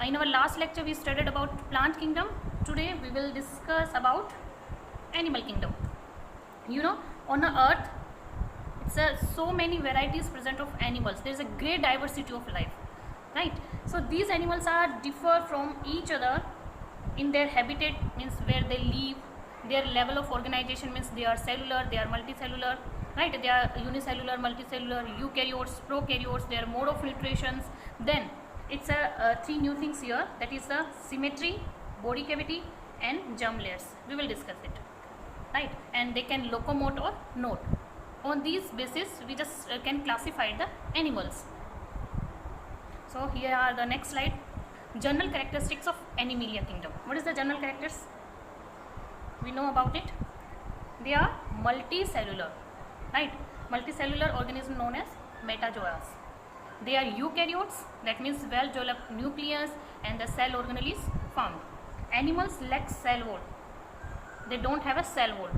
In our last lecture we studied about plant kingdom. Today we will discuss about animal kingdom. You know, on the earth it's so many varieties present of animals. There is a great diversity of life, right? So these animals are differ from each other in their habitat, means where they live, their level of organization, means they are cellular, they are multicellular, right? They are unicellular, multicellular, eukaryotes, prokaryotes, their mode of filtrations. Then it's three new things here, that is the symmetry, body cavity and germ layers. We will discuss it, right? And they can locomote or note. On these basis we just can classify the animals. So here are the next slide. General characteristics of Animalia kingdom. What is the general characters? We know about it. They are multicellular, right? Multicellular organism known as metazoas. They are eukaryotes, that means well developed nucleus and the cell organelle is found. Animals lack cell wall. They don't have a cell wall.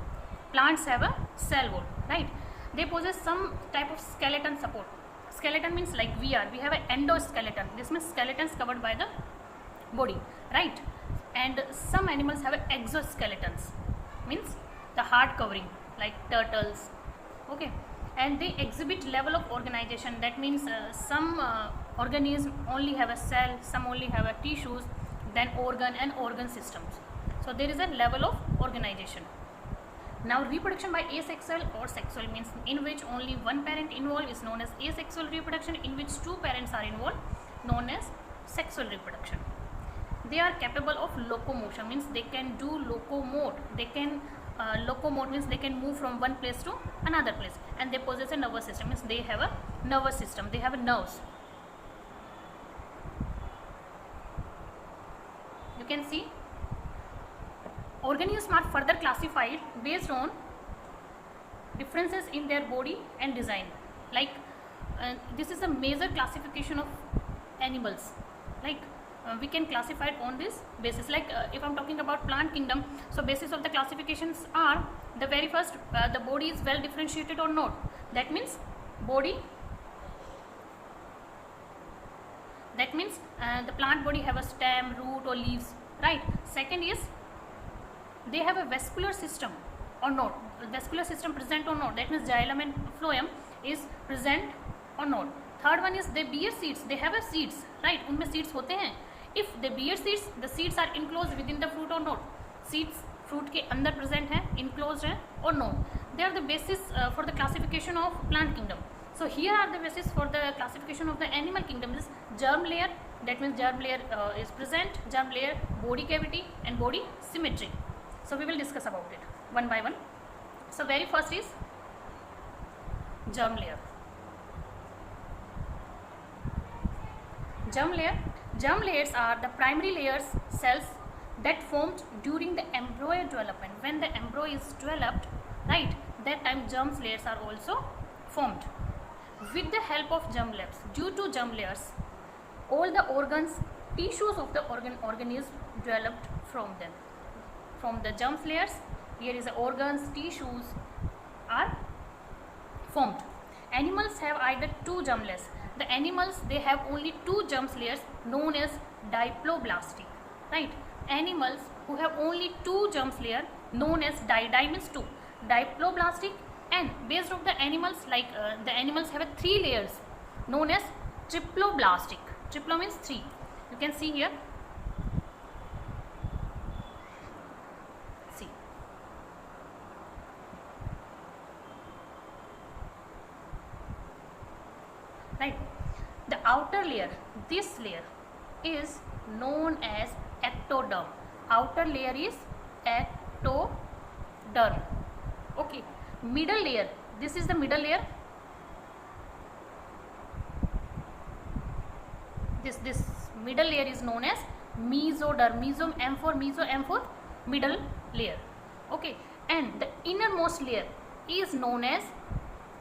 Plants have a cell wall, right? They possess some type of skeleton support. Skeleton means like we have an endoskeleton. This means skeletons covered by the body, right? And some animals have exoskeletons, means the hard covering, like turtles, okay? And they exhibit level of organization. That means some organisms only have a cell, some only have a tissues, then organ and organ systems. So there is a level of organization. Now reproduction by asexual or sexual means in which only one parent involved is known as asexual reproduction, in which two parents are involved known as sexual reproduction. They are capable of locomotion, means they can do locomote. They can locomote means they can move from one place to another place, and they possess a nervous system, means they have a nervous system, they have a nerves. You can see organisms are further classified based on differences in their body and design. Like this is a major classification of animals. Like we can classify it on this basis. Like if I'm talking about plant kingdom, so basis of the classifications are the very first, the body is well differentiated or not. That means body, that means the plant body have a stem, root or leaves, right? Second is they have a vascular system or not, vascular system present or not, that means xylem and phloem is present or not. Third one is they bear seeds, they have a seeds, right? उनमें seeds होते हैं. If they bear seeds, the seeds are enclosed within the fruit or not. Seeds fruit के अंदर present है, enclosed है or no. They are the basis for the classification of plant kingdom. So here are the basis for the classification of the animal kingdom. Is germ layer, that means germ layer is present, germ layer, body cavity and body symmetry. So we will discuss about it one by one. So very first is germ layer. Germ layer. Germ layers are the primary layers, cells that formed during the embryo development. When the embryo is developed, right, that time germ layers are also formed. With the help of germ layers, due to germ layers, all the organs, tissues of the organism developed from them. From the germ layers, here is the organs, tissues are formed. Animals have either two germ layers. The animals, they have only two germ layers known as diploblastic, right? Animals who have only two germ layers known as means two, diploblastic, and based on the animals, like the animals have three layers known as triploblastic. Triplo means three. You can see here. See. Right. The outer layer, this layer is known as ectoderm. Outer layer is ectoderm. Okay. Middle layer, this is the middle layer. This middle layer is known as mesoderm. Meso, M for meso, M for middle layer. Okay. And the innermost layer is known as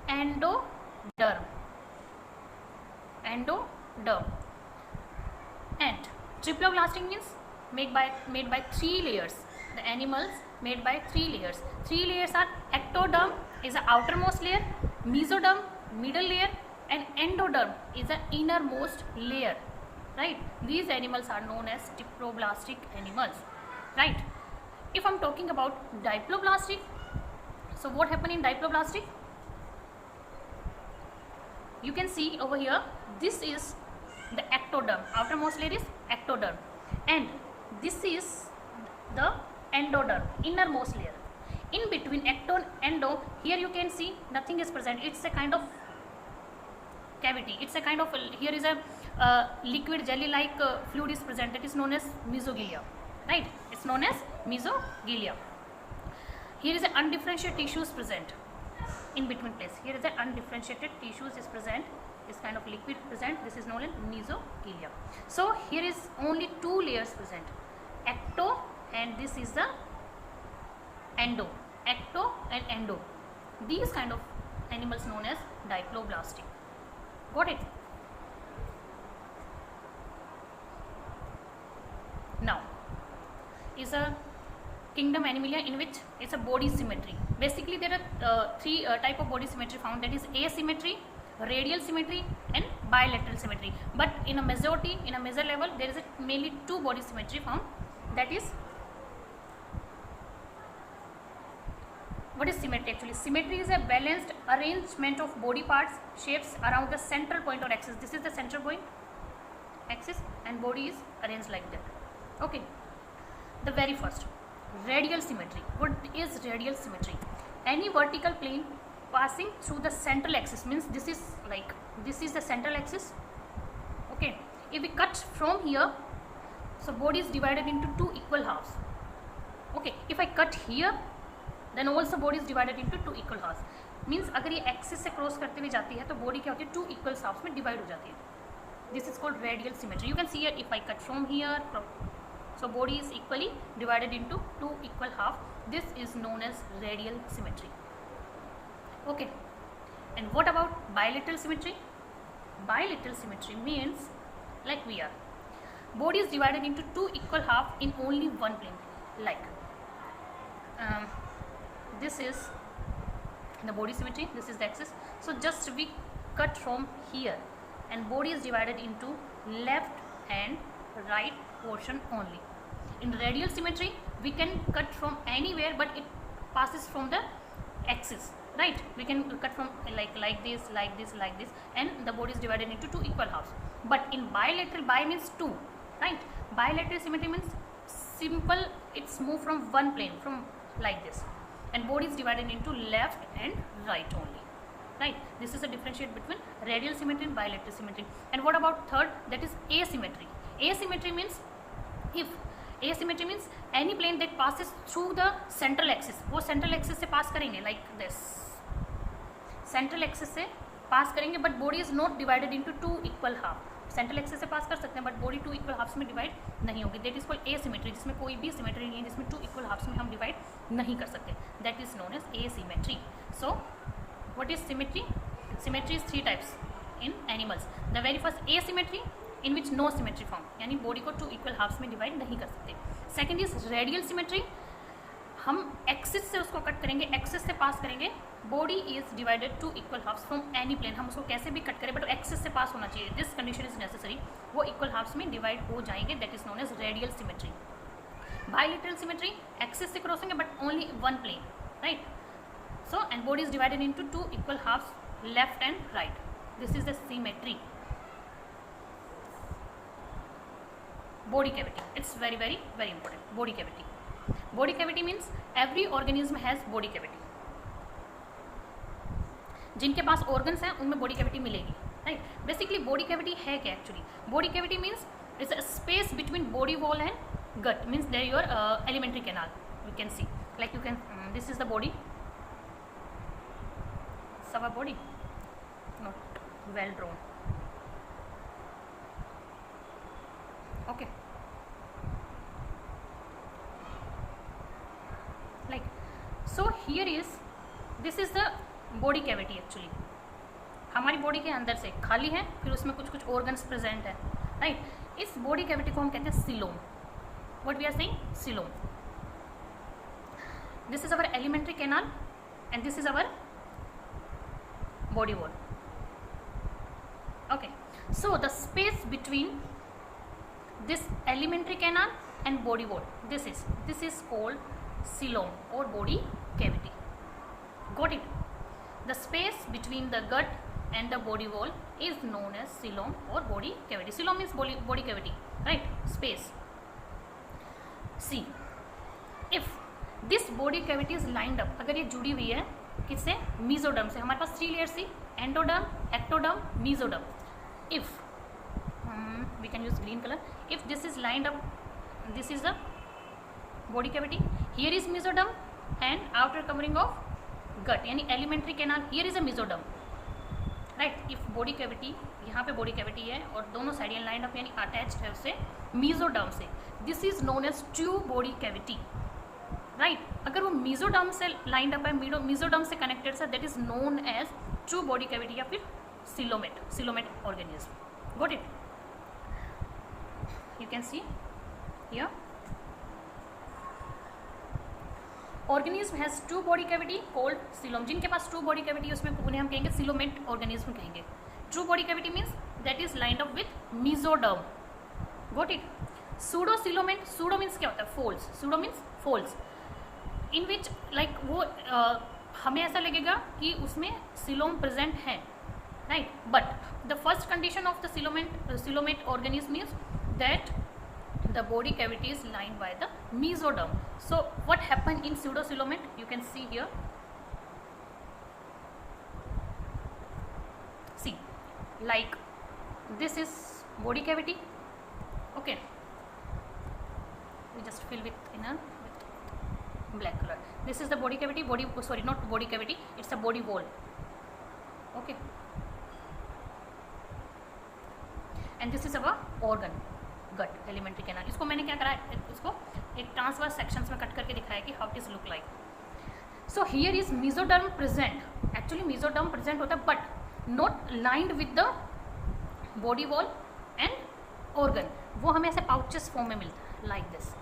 endoderm. Endoderm. And triploblastic means made by three layers. The animals made by three layers. Three layers are ectoderm is the outermost layer, mesoderm middle layer, and endoderm is the innermost layer. right? These animals are known as diploblastic animals, right? If I'm talking about diploblastic, so what happened in diploblastic? You can see over here, this is the ectoderm, outermost layer is ectoderm, and this is the endoderm, innermost layer. In between ecto and endo, here you can see nothing is present. It's a kind of cavity. It's a kind of, here is a liquid jelly like fluid is present, that is known as mesogilia, right? It's known as mesogilia. Here is an undifferentiated tissues present in between place. Here is an undifferentiated tissues is present, this kind of liquid present, this is known as mesogilia. So here is only two layers present, ecto and this is the endo, ecto and endo. These kind of animals known as diploblastic. Got it? Now is a kingdom Animalia in which it's a body symmetry. Basically there are three type of body symmetry found, that is asymmetry, radial symmetry and bilateral symmetry. But in a majority, in a major level, there is mainly two body symmetry found, that is, what is symmetry actually? Symmetry is a balanced arrangement of body parts, shapes around the central point or axis. This is the central point, axis, and body is arranged like that. Okay. The very first, radial symmetry. What is radial symmetry? Any vertical plane passing through the central axis, means this is like, this is the central axis. Okay. If we cut from here, so body is divided into two equal halves. Okay. If I cut here, then also body is divided into two equal halves. Means अगर ये axis से cross करते हुए जाती है तो body क्या होती है, टू इक्वल हाफ्स में डिवाइड हो जाती है. This is called radial symmetry. You can see here, if I cut from here, so body is equally divided into two equal half. This is known as radial symmetry. Okay. And what about bilateral symmetry? Bilateral symmetry means like we are, body is divided into two equal half in only one plane. Like this is the body symmetry, this is the axis. So just we cut from here and body is divided into left and right portion only. In radial symmetry, we can cut from anywhere, but it passes from the axis, right? We can cut from like this, like this, like this, and the body is divided into two equal halves. But in bilateral, bi means two, right? Bilateral symmetry means simple, it's moved from one plane, from like this, and body is divided into left and right only, right? This is a differentiate between radial symmetry and bilateral symmetry. And what about third? That is asymmetry. Asymmetry means, if asymmetry means any plane that passes through the central axis, वो central axis से pass करेंगे like this, central axis से pass करेंगे, but body is not divided into two equal half. Central axis से पास कर सकते हैं, but body two equal halves में डिवाइड नहीं होगी. दैट इज कॉल्ड एसिमेट्री, जिसमें कोई भी सिमेट्री नहीं है, जिसमें टू इक्वल हाफ्स में हम डिवाइड नहीं कर सकते. That is known as asymmetry. So what is symmetry? Symmetry is three types in animals. The very first asymmetry, in which no symmetry form, यानी बॉडी को टू इक्वल हाफ्स में divide नहीं कर सकते. सेकेंड इज रेडियल सिमेट्री, हम axis से उसको cut करेंगे, एक्सिस से पास करेंगे, body is divided two equal halves from any plane. हम उसको कैसे भी कट करें, बट एक्सिस से पास होना चाहिए. This condition is necessary. वो इक्वल हाफ्स में डिवाइड हो जाएंगे. That is known as radial symmetry. Bilateral symmetry, axis से क्रॉस होंगे but only one plane, right? So and body is divided into two equal halves, left and right. This is the symmetry. Body cavity, it's very very very important. Body cavity. Body cavity means every organism has body cavity. जिनके पास organs हैं उनमें body cavity मिलेगी, right? Basically body cavity है क्या actually? Body cavity means it's a space between body wall and gut. Means there your alimentary canal. You can see, like you can. This is the body. It's our body, not well drawn. Okay, like so here is, this is the body cavity actually. हमारी body के अंदर से खाली है, फिर उसमें कुछ कुछ ऑर्गन्स प्रेजेंट है, राइट? इस बॉडी कैविटी को हम कहते हैं coelom. What we are saying? Coelom. This is our alimentary canal and this is our body wall. Okay, so the space between this alimentary canal and body wall, this is called coelom or body cavity. Got it? The space between the gut and the body wall is known as coelom or body cavity. Coelom means body cavity, right? Space. See, if this body cavity is lined up, अगर ये जुड़ी हुई है किससे? Mesoderm से. हमारे पास 3 layers थी, endoderm, ectoderm, mesoderm. If we can use green color, if this is lined up, this is the body cavity, here is mesoderm and outer covering of gut यानी elementary canal, here is a mesoderm, right? If body cavity, यहाँ पे body cavity है और दोनों side ये lined up यानी attached है उससे mesoderm से, this is known as true body cavity, right? अगर वो mesoderm से lined up है, mesoderm से connected है, that is known as true body cavity या फिर coelomate organism. Got it? You can see here. Organism has two body cavity called coelom. जिनके पास two body cavity उसमें उन्हें हम कहेंगे coelomate organism कहेंगे. True body cavity means that is lined up with mesoderm. Got it? Pseudo-coelomate, pseudo means क्या होता है? Folds. Pseudo means folds. In which like वो हमें ऐसा लगेगा कि उसमें coelom present है, right? But the first condition of the coelomate organism is that the body cavity is lined by the mesoderm. So what happened in pseudo-coelomate? You can see here. See, like this is body cavity. Okay, we just fill with black color. This is the body cavity. Not body cavity. It's a body wall. Okay, and this is our organ. Gut, alimentary canal. इसको मैंने क्या करा है, उसको एक transverse sections में cut करके दिखाया कि how it is look like. So here is mesoderm present. Actually mesoderm present होता है but not lined with the body wall and organ. वो हमें ऐसे पाउचेस फॉर्म में मिलता है, लाइक दिस.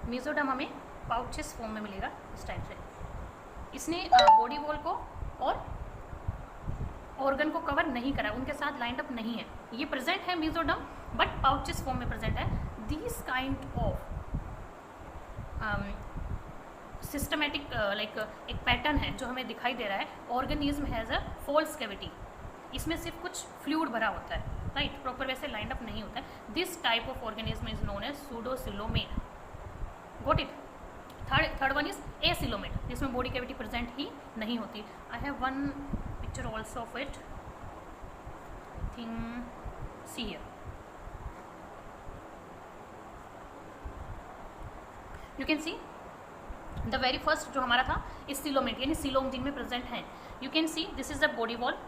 मेसोडर्म हमें पाउचेस फॉर्म में मिलेगा इस टाइप से. इसने बॉडी वॉल को और ऑर्गन को कवर नहीं करा, उनके साथ लाइंड अप नहीं है. ये प्रेजेंट है मेसोडर्म बट पाउचेस फॉर्म में प्रेजेंट है. This kind of systematic like एक पैटर्न है जो हमें दिखाई दे रहा है. Organism has a false cavity. इसमें सिर्फ कुछ फ्लूइड भरा होता है, राइट? प्रॉपर वैसे लाइंड अप नहीं होता है. This type of organism is known as pseudocoelomate. Got it? Third one is acoelomate, जिसमें बॉडी कैविटी प्रेजेंट ही नहीं होती. I have one picture also of it. See here. You can see the very first जो हमारा था इस coelomate यानी coelom जिनमें प्रेजेंट है. You can see this is the body wall.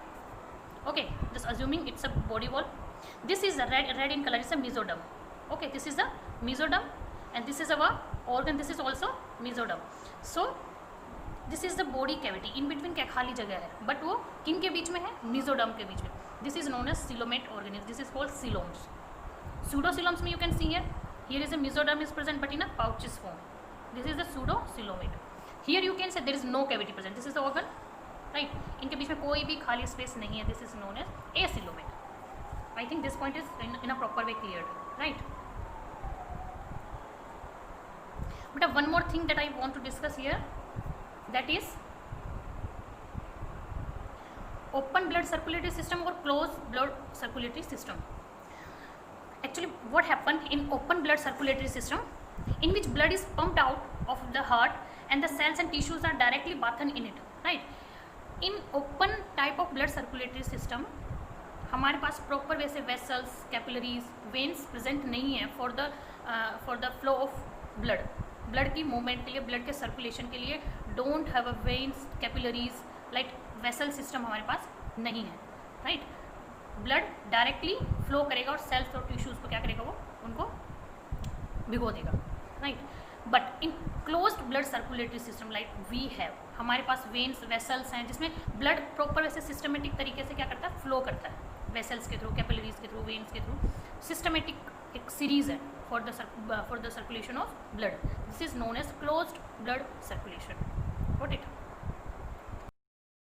Okay, just assuming it's a body wall. This is a red in color. It's a mesoderm. Okay, this is the mesoderm and this is our organ. This is also mesoderm. So this is the body cavity. In between क्या खाली जगह है, but वो किन के बीच में है? मेसोडर्म के बीच में. This is known as coelomate organism. This is called coeloms. Pseudo-coeloms में you can see here is a mesoderm is present but in a pouches form. This is the pseudo-coelomate. Here you can say there is no cavity present. This is the organ, right? इनके बीच में कोई भी खाली space नहीं है. This is known as acoelomate. I think this point is in a proper way cleared, right? But one more thing that I want to discuss here, that is open blood circulatory system or closed blood circulatory system. Actually what happen in open blood circulatory system, in which blood is pumped out of the heart and the cells and tissues are directly bathed in it, right? In open type of blood circulatory system हमारे पास proper वैसे vessels, capillaries, veins present नहीं है for the flow of blood की movement के लिए, blood के circulation के लिए. Don't have a veins, capillaries, like vessel system हमारे पास नहीं है, राइट? ब्लड डायरेक्टली फ्लो करेगा और सेल्स और टिश्यूज़ को क्या करेगा, वो उनको भिगो देगा, right? But in closed blood circulatory system like we have, हमारे पास वेन्स, वेसल्स हैं जिसमें ब्लड प्रॉपर वैसे सिस्टमेटिक तरीके से क्या करता है, फ्लो करता है. वेसल्स के थ्रू, कैपिलरीज के थ्रू, वेन्स के थ्रू, सिस्टमेटिक एक सीरीज है for the circulation of blood. This is known as closed blood circulation. Got it?